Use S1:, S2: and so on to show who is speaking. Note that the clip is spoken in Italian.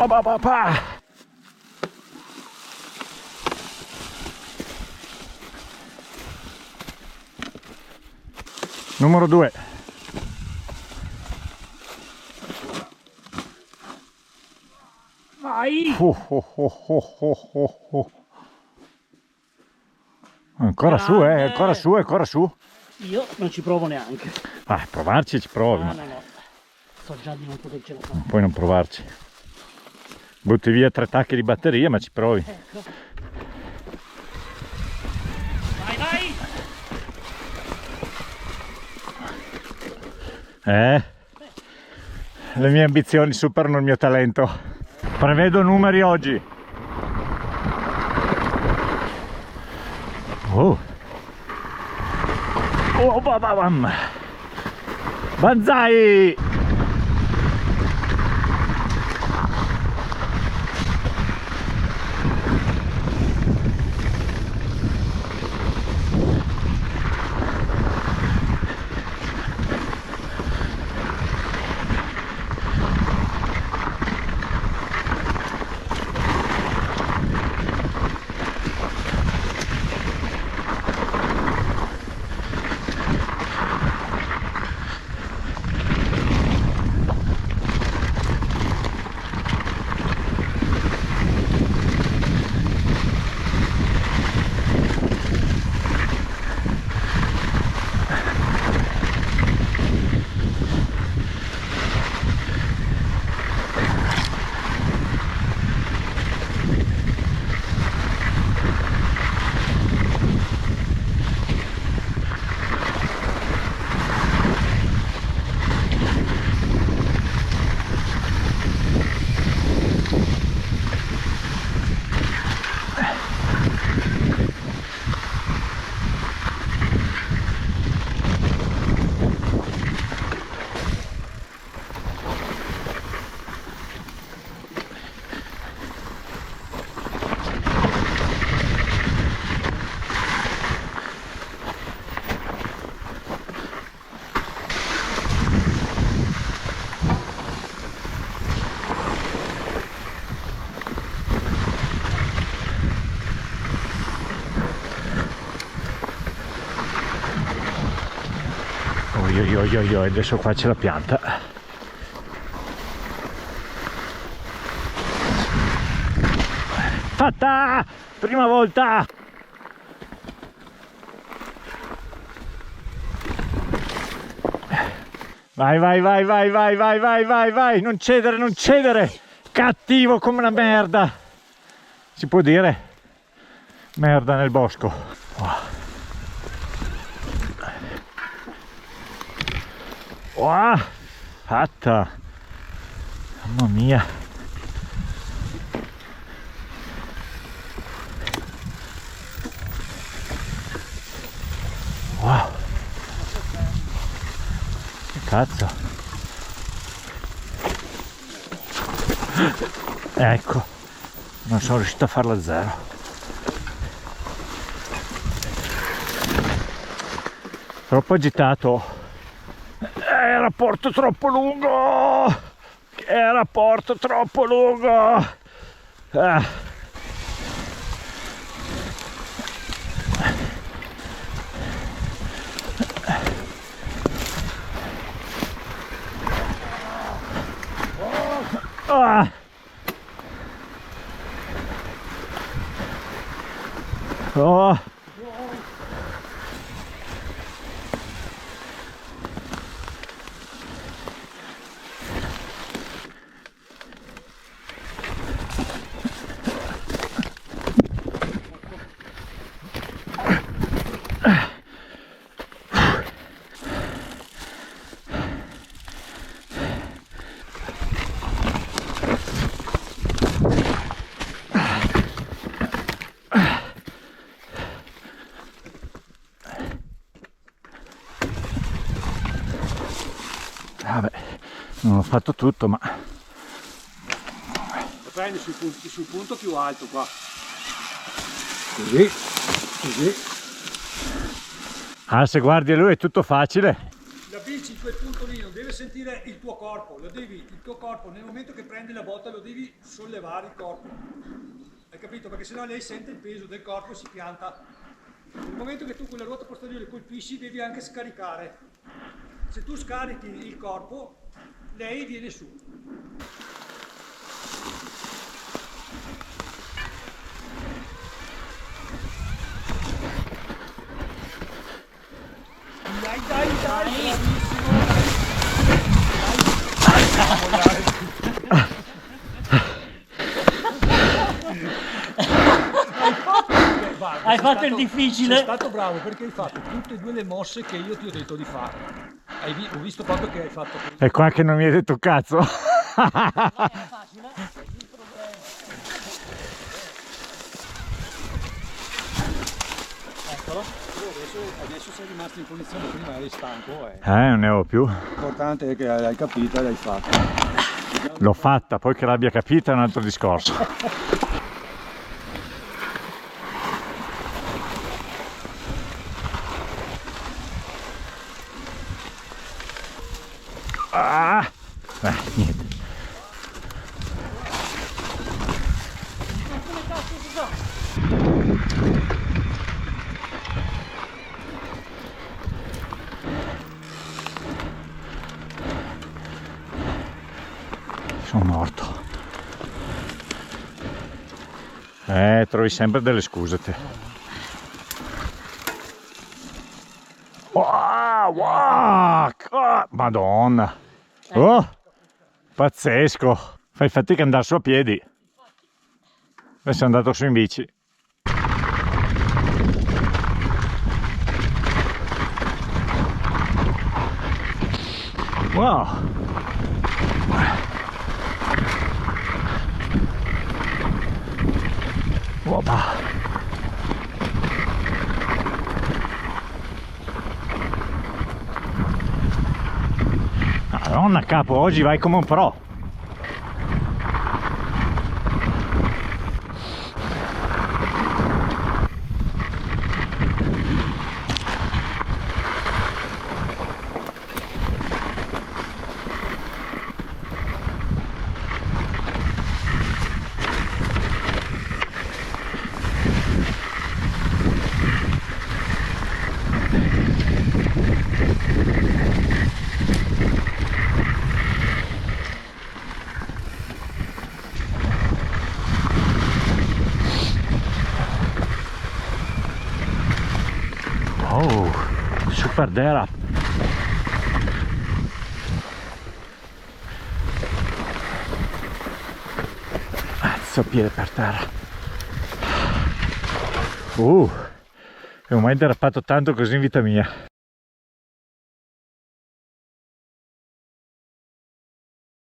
S1: Oh, papà. Numero 2.
S2: Vai!
S1: Ancora su, ancora su, ancora su.
S2: Io non ci provo neanche.
S1: Ah, provarci ci provi, ma
S2: No. So già di non potercela fare.
S1: puoi non provarci. Butti via 3 tacchi di batteria, ma ci provi.
S2: Ecco. Vai!
S1: Le mie ambizioni superano il mio talento. Prevedo numeri oggi. Oh, bam. Banzai! Io, adesso qua c'è la pianta. Fatta! Prima volta! Vai! Non cedere! Cattivo come una merda! Si può dire? Merda nel bosco. Fatta! Mamma mia! Wow! Che cazzo! Ecco! Non sono riuscito a farla a zero. Troppo agitato. Rapporto troppo lungo. Rapporto troppo lungo. Oh. Vabbè, non ho fatto tutto, ma
S2: Lo prendi sul punto più alto qua.
S1: così. Ah, se guardi lui è tutto facile.
S2: La bici in quel punto lì non deve
S3: sentire il tuo corpo, il tuo corpo nel momento che prendi la botta lo devi sollevare il corpo, hai capito? Perché sennò lei sente il peso del corpo e si pianta. Nel momento che tu con la ruota posteriore colpisci devi anche scaricare, se tu scarichi il corpo lei viene su. Dai, bravissimo,
S2: Hai fatto il difficile.
S3: Sei stato bravo perché hai fatto tutte e due le mosse che io ti ho detto di fare. Ho visto proprio che hai fatto.
S1: E qua che non mi hai detto cazzo.
S2: Eccolo.
S3: Adesso sei rimasto in condizione, prima eri stanco.
S1: Non ne avevo più.
S3: L'importante è che l'hai capita e l'hai fatta.
S1: L'ho fatta, poi che l'abbia capita è un altro discorso. Ah! Niente. Sono morto. Trovi sempre delle scuse te. Wow, Madonna. Oh, pazzesco. Fai fatica ad andare su a piedi. Adesso è andato su in bici. Wow. Opa. Madonna capo, oggi vai come un pro. Oh, super derap. Azzo, piede per terra. Non ho mai derapato tanto così in vita mia.